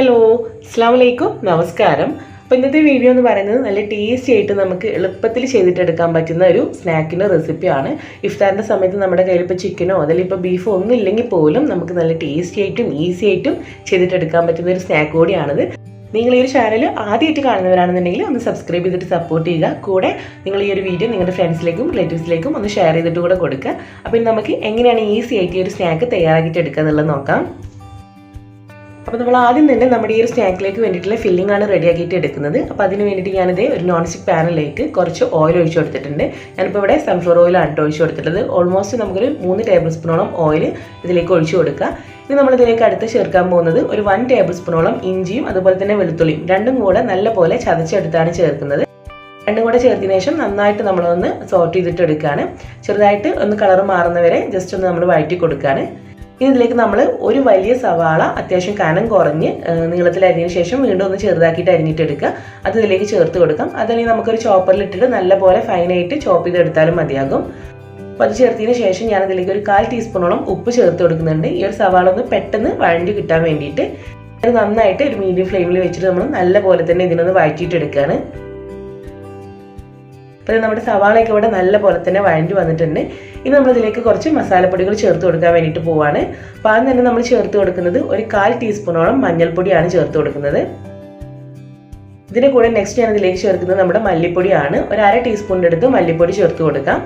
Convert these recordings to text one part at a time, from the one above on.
Hello, അസ്സാം വലൈക്കും, നമസ്കാരം. അപ്പോൾ ഇന്നത്തെ വീഡിയോ എന്ന് പറയുന്നത് നല്ല ടേസ്റ്റി ആയിട്ട് നമുക്ക് എളുപ്പത്തിൽ ചെയ്തിട്ടെടുക്കാൻ പറ്റുന്ന ഒരു സ്നാക്കിൻ്റെ റെസിപ്പിയാണ്. ഇഫ്താറിൻ്റെ സമയത്ത് നമ്മുടെ കയ്യിൽ ഇപ്പോൾ ചിക്കനോ അതിലിപ്പോൾ ബീഫോ ഒന്നും ഇല്ലെങ്കിൽ പോലും നമുക്ക് നല്ല ടേസ്റ്റി ആയിട്ടും ഈസി ആയിട്ടും ചെയ്തിട്ടെടുക്കാൻ പറ്റുന്ന ഒരു സ്നാക്ക് കൂടിയാണിത്. നിങ്ങൾ ഈ ഒരു ചാനൽ ആദ്യമായിട്ട് കാണുന്നവരാണെന്നുണ്ടെങ്കിൽ ഒന്ന് സബ്സ്ക്രൈബ് ചെയ്തിട്ട് സപ്പോർട്ട് ചെയ്യുക. കൂടെ നിങ്ങൾ ഈ ഒരു വീഡിയോ നിങ്ങളുടെ ഫ്രണ്ട്സിലേക്കും റിലേറ്റീവ്സിലേക്കും ഒന്ന് ഷെയർ ചെയ്തിട്ട് കൂടെ കൊടുക്കുക. അപ്പോൾ നമുക്ക് എങ്ങനെയാണ് ഈസി ആയിട്ട് ഈ ഒരു സ്നാക്ക് തയ്യാറാക്കിയിട്ട് എടുക്കുക എന്നുള്ളത് നോക്കാം. അപ്പോൾ നമ്മൾ ആദ്യം തന്നെ നമ്മുടെ ഈ ഒരു സ്നാക്കിലേക്ക് വേണ്ടിയിട്ടുള്ള ഫില്ലിംഗ് ആണ് റെഡിയാക്കിയിട്ട് എടുക്കുന്നത്. അപ്പോൾ അതിന് വേണ്ടിയിട്ട് ഞാനിത് ഒരു നോൺ സ്റ്റിക്ക് പാനിലേക്ക് കുറച്ച് ഓയിൽ ഒഴിച്ചു കൊടുത്തിട്ടുണ്ട്. ഞാനിപ്പോൾ ഇവിടെ സൺഫ്ലവർ ഓയിലാണ് ഒഴിച്ചു കൊടുത്തിട്ടുള്ളത്. ഓൾമോസ്റ്റ് നമുക്കൊരു 3 ടേബിൾ സ്പൂണോളം ഓയിൽ ഇതിലേക്ക് ഒഴിച്ചു കൊടുക്കുക. ഇനി നമ്മളിതിലേക്ക് അടുത്ത് ചേർക്കാൻ പോകുന്നത് ഒരു 1 ടേബിൾ സ്പൂണോളം ഇഞ്ചിയും അതുപോലെ തന്നെ വെളുത്തുള്ളിയും രണ്ടും കൂടെ നല്ലപോലെ ചതച്ചെടുത്താണ് ചേർക്കുന്നത്. രണ്ടും കൂടെ ചേർത്തതിന് ശേഷം നന്നായിട്ട് നമ്മളൊന്ന് സോട്ട് ചെയ്തിട്ട് എടുക്കുകയാണ്. ചെറുതായിട്ട് ഒന്ന് കളർ മാറുന്നവരെ ജസ്റ്റ് ഒന്ന് നമ്മൾ വഴറ്റി കൊടുക്കുകയാണ്. ഇനി ഇതിലേക്ക് നമ്മൾ ഒരു വലിയ സവാള അത്യാവശ്യം കനം കുറഞ്ഞ് നീളത്തിൽ അരിഞ്ഞതിന് ശേഷം വീണ്ടും ഒന്ന് ചെറുതാക്കിയിട്ട് അരിഞ്ഞിട്ട് എടുക്കുക. അത് ഇതിലേക്ക് ചേർത്ത് കൊടുക്കാം. അതല്ലെങ്കിൽ നമുക്കൊരു ചോപ്പറിൽ ഇട്ടിട്ട് നല്ലപോലെ ഫൈനായിട്ട് ചോപ്പ് ചെയ്തെടുത്താലും മതിയാകും. അപ്പോൾ അത് ചേർത്തതിന് ശേഷം ഞാനതിലേക്ക് ഒരു 1/4 ടീസ്പൂണോളം ഉപ്പ് ചേർത്ത് കൊടുക്കുന്നുണ്ട്. ഈ ഒരു സവാള ഒന്ന് പെട്ടെന്ന് വഴണ്ടി കിട്ടാൻ വേണ്ടിയിട്ട് അത് നന്നായിട്ട് ഒരു മീഡിയം ഫ്ലെയിമിൽ വെച്ചിട്ട് നമ്മൾ നല്ലപോലെ തന്നെ ഇതിനൊന്ന് വഴറ്റിയിട്ട് എടുക്കുകയാണ്. അപ്പോൾ നമ്മുടെ സവാളയൊക്കെ ഇവിടെ നല്ലപോലെ തന്നെ വഴണ്ടി വന്നിട്ടുണ്ട്. ഇനി നമ്മളിതിലേക്ക് കുറച്ച് മസാലപ്പൊടികൾ ചേർത്ത് കൊടുക്കാൻ വേണ്ടിയിട്ട് പോവാണ്. അപ്പോൾ ആദ്യം തന്നെ നമ്മൾ ചേർത്ത് കൊടുക്കുന്നത് ഒരു 1/4 ടീസ്പൂണോളം മഞ്ഞൾപ്പൊടിയാണ് ചേർത്ത് കൊടുക്കുന്നത്. ഇതിൻ്റെ കൂടെ നെക്സ്റ്റ് ഞാൻ ഇതിലേക്ക് ചേർക്കുന്നത് നമ്മുടെ മല്ലിപ്പൊടിയാണ്. ഒരു 1/2 ടീസ്പൂണിൻ്റെ അടുത്ത് മല്ലിപ്പൊടി ചേർത്ത് കൊടുക്കാം.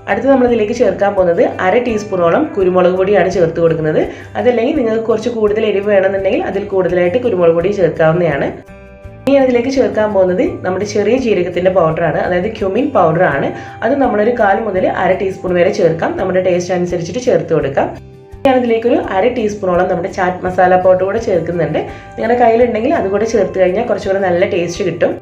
അടുത്ത് നമ്മളിതിലേക്ക് ചേർക്കാൻ പോകുന്നത് 1/2 ടീസ്പൂണോളം കുരുമുളക് പൊടിയാണ് ചേർത്ത് കൊടുക്കുന്നത്. അതല്ലെങ്കിൽ നിങ്ങൾക്ക് കുറച്ച് കൂടുതൽ എരിവ് വേണമെന്നുണ്ടെങ്കിൽ അതിൽ കൂടുതലായിട്ട് കുരുമുളക് പൊടി ചേർക്കാവുന്നതാണ്. ഇനി അതിലേക്ക് ചേർക്കാൻ പോകുന്നത് നമ്മുടെ ചെറിയ ജീരകത്തിൻ്റെ പൗഡറാണ്, അതായത് ക്യുമിൻ പൗഡറാണ്. അത് നമ്മളൊരു 1/4 മുതൽ 1/2 ടീസ്പൂൺ വരെ ചേർക്കാം. നമ്മുടെ ടേസ്റ്റ് അനുസരിച്ചിട്ട് ചേർത്ത് കൊടുക്കാം. ഞാനതിലേക്കൊരു 1/2 ടീസ്പൂണോളം നമ്മുടെ ചാറ്റ് മസാല പൗഡർ കൂടെ ചേർക്കുന്നുണ്ട്. നിങ്ങളുടെ കയ്യിലുണ്ടെങ്കിൽ അതുകൂടെ ചേർത്ത് കഴിഞ്ഞാൽ കുറച്ചുകൂടെ നല്ല ടേസ്റ്റ് കിട്ടും.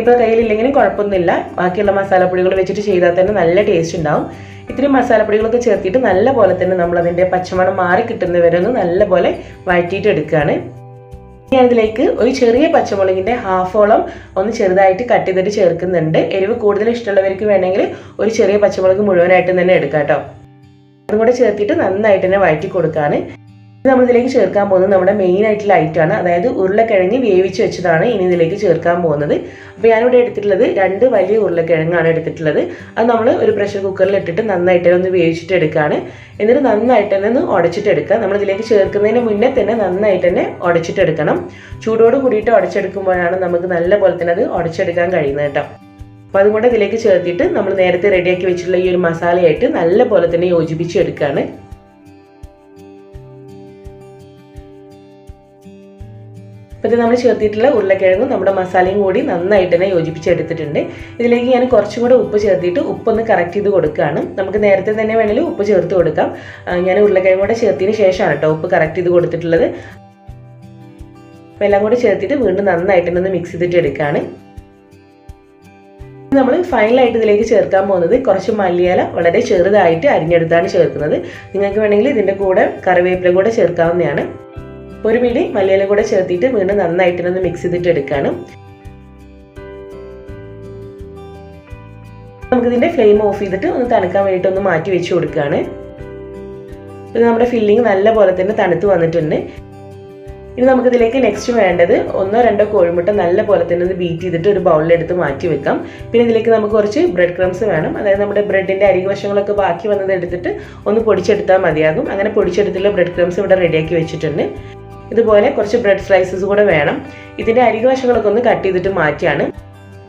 ഇപ്പോൾ കയ്യിലില്ലെങ്കിലും കുഴപ്പമൊന്നുമില്ല, ബാക്കിയുള്ള മസാലപ്പൊടികൾ വെച്ചിട്ട് ചെയ്താൽ തന്നെ നല്ല ടേസ്റ്റ് ഉണ്ടാവും. ഇത്രയും മസാലപ്പൊടികളൊക്കെ ചേർത്തിട്ട് നല്ല പോലെ തന്നെ നമ്മളതിൻ്റെ പച്ചമണം മാറി കിട്ടുന്നവരെ ഒന്ന് നല്ലപോലെ വഴറ്റിയിട്ട് എടുക്കുകയാണ്. ഞാനിതിലേക്ക് ഒരു ചെറിയ പച്ചമുളകിൻ്റെ ഹാഫോളം ഒന്ന് ചെറുതായിട്ട് കട്ട് ചെയ്തിട്ട് ചേർക്കുന്നുണ്ട്. എരിവ് കൂടുതൽ ഇഷ്ടമുള്ളവർക്ക് വേണമെങ്കിൽ ഒരു ചെറിയ പച്ചമുളക് മുഴുവനായിട്ട് തന്നെ എടുക്കാം കേട്ടോ. അതും കൂടെ ചേർത്തിട്ട് നന്നായിട്ട് തന്നെ വഴറ്റി കൊടുക്കുകയാണ്. നമ്മളിതിലേക്ക് ചേർക്കാൻ പോകുന്നത് നമ്മുടെ മെയിൻ ആയിട്ടുള്ള ഐറ്റമാണ്, അതായത് ഉരുളക്കിഴങ്ങ് വേവിച്ച് വെച്ചതാണ് ഇനി ഇതിലേക്ക് ചേർക്കാൻ പോകുന്നത്. അപ്പോൾ ഞാനിവിടെ എടുത്തിട്ടുള്ളത് 2 വലിയ ഉരുളക്കിഴങ്ങാണ് എടുത്തിട്ടുള്ളത്. അത് നമ്മൾ ഒരു പ്രഷർ കുക്കറിൽ ഇട്ടിട്ട് നന്നായിട്ട് ഒന്ന് വേവിച്ചിട്ട് എടുക്കുകയാണ്. എന്നിട്ട് നന്നായിട്ട് തന്നെ ഒന്ന് ഉടച്ചിട്ടെടുക്കുക. നമ്മളിതിലേക്ക് ചേർക്കുന്നതിന് മുന്നേ തന്നെ നന്നായിട്ട് തന്നെ ഉടച്ചിട്ടെടുക്കണം. ചൂടോട് കൂടിയിട്ട് ഉടച്ചെടുക്കുമ്പോഴാണ് നമുക്ക് നല്ല പോലെ തന്നെ അത് ഉടച്ചെടുക്കാൻ കഴിയുന്നത് കേട്ടോ. അപ്പോൾ അതുകൊണ്ട് ഇതിലേക്ക് ചേർത്തിട്ട് നമ്മൾ നേരത്തെ റെഡിയാക്കി വെച്ചിട്ടുള്ള ഈ ഒരു മസാലയായിട്ട് നല്ല പോലെ തന്നെ യോജിപ്പിച്ചെടുക്കുകയാണ്. അപ്പോൾ ഇത് നമ്മൾ ചേർത്തിട്ടുള്ള ഉരുളക്കിഴങ്ങും നമ്മുടെ മസാലയും കൂടി നന്നായിട്ട് തന്നെ യോജിപ്പിച്ചെടുത്തിട്ടുണ്ട്. ഇതിലേക്ക് ഞാൻ കുറച്ചും കൂടെ ഉപ്പ് ചേർത്തിട്ട് ഉപ്പൊന്ന് കറക്റ്റ് ചെയ്ത് കൊടുക്കുകയാണ്. നമുക്ക് നേരത്തെ തന്നെ വേണമെങ്കിൽ ഉപ്പ് ചേർത്ത് കൊടുക്കാം. ഞാൻ ഉരുളക്കിഴങ്ങ് കൂടെ ചേർത്തതിന് ശേഷമാണ് കേട്ടോ ഉപ്പ് കറക്റ്റ് ചെയ്ത് കൊടുത്തിട്ടുള്ളത്. അപ്പോൾ എല്ലാം കൂടെ ചേർത്തിട്ട് വീണ്ടും നന്നായിട്ട് തന്നെ മിക്സ് ചെയ്തിട്ട് എടുക്കുകയാണ്. നമ്മൾ ഫൈനലായിട്ട് ഇതിലേക്ക് ചേർക്കാൻ പോകുന്നത് കുറച്ച് മല്ലിയില വളരെ ചെറുതായിട്ട് അരിഞ്ഞെടുത്താണ് ചേർക്കുന്നത്. നിങ്ങൾക്ക് വേണമെങ്കിൽ ഇതിൻ്റെ കൂടെ കറിവേപ്പില കൂടെ ചേർക്കാവുന്നതാണ്. ഒരു പിടി മല്ലിയില കൂടെ ചേർത്തിട്ട് വീണ്ടും നന്നായിട്ടൊന്ന് മിക്സ് ചെയ്തിട്ട് എടുക്കുകയാണ്. നമുക്കിതിൻ്റെ ഫ്ലെയിം ഓഫ് ചെയ്തിട്ട് ഒന്ന് തണുക്കാൻ വേണ്ടിയിട്ട് ഒന്ന് മാറ്റി വെച്ച് കൊടുക്കുകയാണ്. ഇത് നമ്മുടെ ഫില്ലിങ് നല്ല പോലെ തന്നെ തണുത്ത് വന്നിട്ടുണ്ട്. ഇനി നമുക്കിതിലേക്ക് നെക്സ്റ്റ് വേണ്ടത് 1-2 കോഴിമുട്ട നല്ല പോലെ തന്നെ ഒന്ന് ബീറ്റ് ചെയ്തിട്ട് ഒരു ബൗളിലെടുത്ത് മാറ്റി വെക്കാം. പിന്നെ ഇതിലേക്ക് നമുക്ക് കുറച്ച് ബ്രെഡ് ക്രംസ് വേണം, അതായത് നമ്മുടെ ബ്രെഡിൻ്റെ അരികുവശങ്ങളൊക്കെ ബാക്കി വന്നത് എടുത്തിട്ട് ഒന്ന് പൊടിച്ചെടുത്താൽ മതിയാകും. അങ്ങനെ പൊടിച്ചെടുത്തുള്ള ബ്രെഡ് ക്രംസ് ഇവിടെ റെഡിയാക്കി വെച്ചിട്ടുണ്ട്. ഇതുപോലെ കുറച്ച് ബ്രെഡ് സ്ലൈസസ് കൂടെ വേണം. ഇതിൻ്റെ അരികുവശങ്ങളൊക്കെ ഒന്ന് കട്ട് ചെയ്തിട്ട് മാറ്റിയാണ്.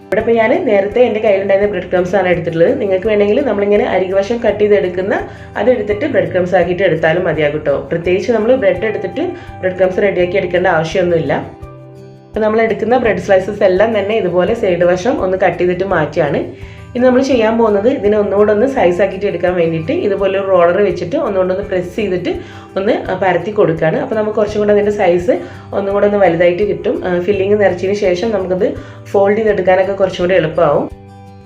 ഇവിടെ ഇപ്പോൾ ഞാൻ നേരത്തെ എൻ്റെ കയ്യിലുണ്ടായിരുന്ന ബ്രെഡ് ക്രംസ് ആണ് എടുത്തിട്ടുള്ളത്. നിങ്ങൾക്ക് വേണമെങ്കിൽ നമ്മളിങ്ങനെ അരികുവശം കട്ട് ചെയ്തെടുക്കുന്ന അതെടുത്തിട്ട് ബ്രെഡ് ക്രംസ് ആക്കിയിട്ട് എടുത്താലും മതിയാകും കേട്ടോ. പ്രത്യേകിച്ച് നമ്മൾ ബ്രെഡ് എടുത്തിട്ട് ബ്രെഡ് ക്രംസ് റെഡിയാക്കി എടുക്കേണ്ട ആവശ്യമൊന്നുമില്ല. അപ്പോൾ നമ്മൾ എടുക്കുന്ന ബ്രെഡ് സ്ലൈസസ് എല്ലാം തന്നെ ഇതുപോലെ സൈഡ് വശം ഒന്ന് കട്ട് ചെയ്തിട്ട് മാറ്റിയാണ്. ഇനി നമ്മൾ ചെയ്യാൻ പോകുന്നത് ഇതിനെ ഒന്നുകൂടെ ഒന്ന് സൈസ് ആക്കിയിട്ട് എടുക്കാൻ വേണ്ടിയിട്ട് ഇതുപോലെ ഒരു റോളർ വെച്ചിട്ട് ഒന്നുകൊണ്ടൊന്ന് പ്രസ് ചെയ്തിട്ട് ഒന്ന് പരത്തി കൊടുക്കുകയാണ്. അപ്പോൾ നമുക്ക് കുറച്ചും കൂടെ അതിൻ്റെ സൈസ് ഒന്നും കൂടെ ഒന്ന് വലുതായിട്ട് കിട്ടും. ഫില്ലിങ് നിറച്ചതിന് ശേഷം നമുക്കത് ഫോൾഡ് ചെയ്തെടുക്കാനൊക്കെ കുറച്ചും കൂടെ എളുപ്പമാവും.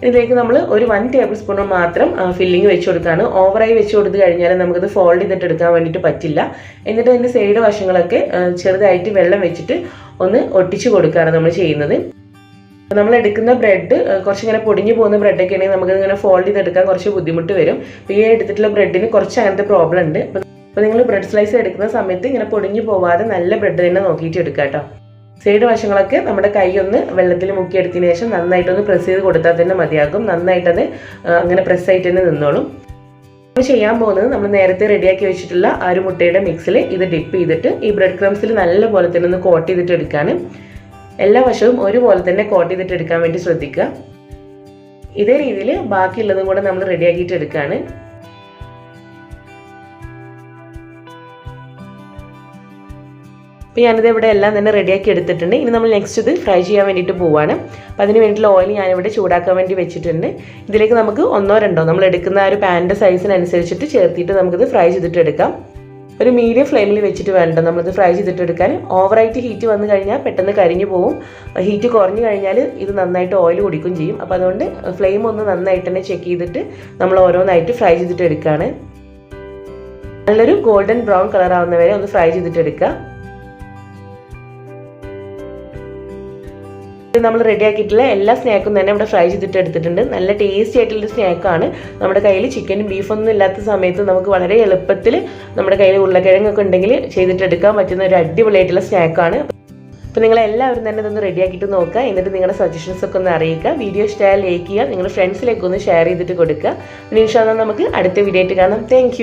ഇതിലേക്ക് നമ്മൾ ഒരു 1 ടേബിൾ സ്പൂൺ മാത്രം ഫില്ലിങ് വെച്ച് കൊടുക്കുകയാണ്. ഓവറായി വെച്ച് കൊടുത്തു കഴിഞ്ഞാൽ നമുക്കത് ഫോൾഡ് ചെയ്തിട്ട് എടുക്കാൻ വേണ്ടിയിട്ട് പറ്റില്ല. എന്നിട്ട് അതിൻ്റെ സൈഡ് വശങ്ങളൊക്കെ ചെറുതായിട്ട് വെള്ളം വെച്ചിട്ട് ഒന്ന് ഒട്ടിച്ച് കൊടുക്കുകയാണ് നമ്മൾ ചെയ്യുന്നത്. നമ്മൾ എടുക്കുന്ന ബ്രെഡ് കുറച്ചിങ്ങനെ പൊടിഞ്ഞു പോകുന്ന ബ്രെഡൊക്കെ ആണെങ്കിൽ നമുക്കിങ്ങനെ ഫോൾഡ് ചെയ്തെടുക്കാൻ കുറച്ച് ബുദ്ധിമുട്ട് വരും. അപ്പോൾ ഈ എടുത്തിട്ടുള്ള ബ്രെഡിന് കുറച്ച് അങ്ങനത്തെ പ്രോബ്ലം ഉണ്ട്. അപ്പോൾ നിങ്ങൾ ബ്രെഡ് സ്ലൈസ് എടുക്കുന്ന സമയത്ത് ഇങ്ങനെ പൊടിഞ്ഞു പോവാതെ നല്ല ബ്രെഡ് തന്നെ നോക്കിയിട്ട് എടുക്കുക കേട്ടോ. സൈഡ് വശങ്ങളൊക്കെ നമ്മുടെ കൈ ഒന്ന് വെള്ളത്തിൽ മുക്കിയെടുത്തതിന് ശേഷം നന്നായിട്ടൊന്ന് പ്രസ് ചെയ്ത് കൊടുത്താൽ തന്നെ മതിയാകും. നന്നായിട്ടത് അങ്ങനെ പ്രസ്സായിട്ട് തന്നെ നിന്നോളും. നമ്മൾ ചെയ്യാൻ പോകുന്നത് നമ്മൾ നേരത്തെ റെഡിയാക്കി വെച്ചിട്ടുള്ള ആ ഒരു മുട്ടയുടെ മിക്സിൽ ഇത് ഡിപ്പ് ചെയ്തിട്ട് ഈ ബ്രെഡ് ക്രംസിൽ നല്ല പോലെ തന്നെ ഒന്ന് കോട്ട് ചെയ്തിട്ട് എടുക്കാനും എല്ലാ വശവും ഒരുപോലെ തന്നെ കോട്ട് ചെയ്തിട്ട് എടുക്കാൻ വേണ്ടി ശ്രദ്ധിക്കുക. ഇതേ രീതിയിൽ ബാക്കിയുള്ളതും കൂടെ നമ്മൾ റെഡിയാക്കിയിട്ട് എടുക്കുകയാണ്. അപ്പോൾ ഞാനിത് ഇവിടെ എല്ലാം തന്നെ റെഡിയാക്കി എടുത്തിട്ടുണ്ട്. ഇനി നമ്മൾ നെക്സ്റ്റ് ഇത് ഫ്രൈ ചെയ്യാൻ വേണ്ടിയിട്ട് പോവുകയാണ്. അപ്പോൾ അതിന് വേണ്ടിയിട്ടുള്ള ഓയിൽ ഞാനിവിടെ ചൂടാക്കാൻ വേണ്ടി വെച്ചിട്ടുണ്ട്. ഇതിലേക്ക് നമുക്ക് 1-2 നമ്മൾ എടുക്കുന്ന ആ ഒരു പാനിൻ്റെ സൈസിനനുസരിച്ചിട്ട് ചേർത്തിട്ട് നമുക്കിത് ഫ്രൈ ചെയ്തിട്ട് എടുക്കാം. ഒരു മീഡിയം ഫ്ലെയിമിൽ വെച്ചിട്ട് വേണ്ട നമ്മളിത് ഫ്രൈ ചെയ്തിട്ട് എടുക്കാൻ. ഓവറായിട്ട് ഹീറ്റ് വന്നു കഴിഞ്ഞാൽ പെട്ടെന്ന് കരിഞ്ഞു പോകും. ഹീറ്റ് കുറഞ്ഞു കഴിഞ്ഞാൽ ഇത് നന്നായിട്ട് ഓയിൽ കുടിക്കുകയും ചെയ്യും. അപ്പോൾ അതുകൊണ്ട് ഫ്ലെയിം ഒന്ന് നന്നായിട്ട് തന്നെ ചെക്ക് ചെയ്തിട്ട് നമ്മൾ ഓരോന്നായിട്ട് ഫ്രൈ ചെയ്തിട്ട് എടുക്കുകയാണ്. നല്ലൊരു ഗോൾഡൻ ബ്രൗൺ കളർ ആവുന്ന വരെ ഒന്ന് ഫ്രൈ ചെയ്തിട്ട് എടുക്കുക. നമ്മൾ റെഡിയാക്കിയിട്ടുള്ള എല്ലാ സ്നാക്കും തന്നെ ഇവിടെ ഫ്രൈ ചെയ്തിട്ട് എടുത്തിട്ടുണ്ട്. നല്ല ടേസ്റ്റി ആയിട്ടുള്ളൊരു സ്നാക്കാണ്. നമ്മുടെ കയ്യിൽ ചിക്കനും ബീഫൊന്നും ഇല്ലാത്ത സമയത്ത് നമുക്ക് വളരെ എളുപ്പത്തിൽ നമ്മുടെ കയ്യിൽ ഉരുളക്കിഴങ്ങൊക്കെ ഉണ്ടെങ്കിൽ ചെയ്തിട്ടെടുക്കാൻ പറ്റുന്ന ഒരു അടിപൊളിയായിട്ടുള്ള സ്നാക്കാണ്. അപ്പോൾ നിങ്ങളെല്ലാവരും തന്നെ ഇതൊന്ന് റെഡിയാക്കിയിട്ട് നോക്കുക. എന്നിട്ട് നിങ്ങളുടെ സജഷൻസ് ഒക്കെ ഒന്ന് അറിയിക്കുക. വീഡിയോ ഇഷ്ടമായാൽ ലൈക്ക് ചെയ്യുക. നിങ്ങളുടെ ഫ്രണ്ട്സിലേക്ക് ഒന്ന് ഷെയർ ചെയ്തിട്ട് കൊടുക്കുക. ഇനി ഇൻഷാ അല്ലാഹ് നമുക്ക് അടുത്ത വീഡിയോ ആയിട്ട് കാണാം. താങ്ക്